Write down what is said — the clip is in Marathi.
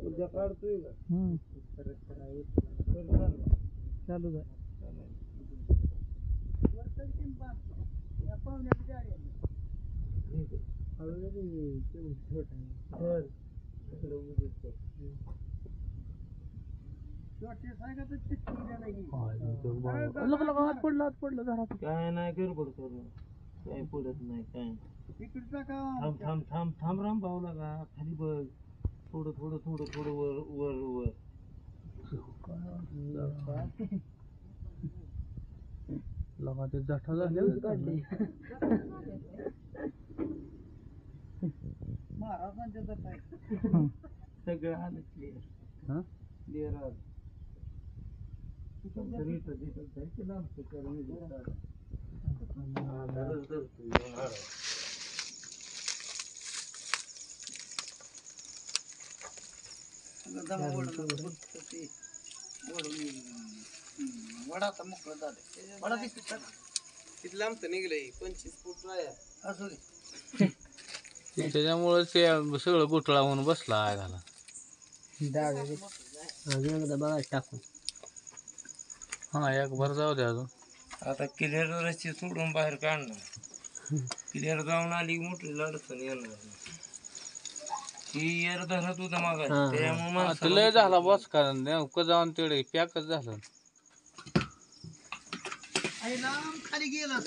उद्या काढतोय का चालू आहे हात पडलं काय नाही गडबड करू काय पडत नाही काय थांब थांब थांब थांब राम भाऊ लागा खाली बघ थोडं थोडं थोडं थोडं वर वर वर लगा ते जठा झाले सगळं आलं क्लिअर क्लिअर आलं वडाचा मोकळा झाला वडा दिसत किती लांब तर निघलंय 25 फूट असू दे त्याच्यामुळे ते सगळं गोठळा म्हणून बसला आहे झाला टाकून हा एक भर जाऊ द्या अजून आता क्लिअर रस्ते सोडून बाहेर काढणार क्लिअर जाऊन आली मोठी अडचण येणार ही एर धरत होता मागा त्यामुळे लय झाला बस कारण जाऊन तेवढे पॅकच झालं खाली गेला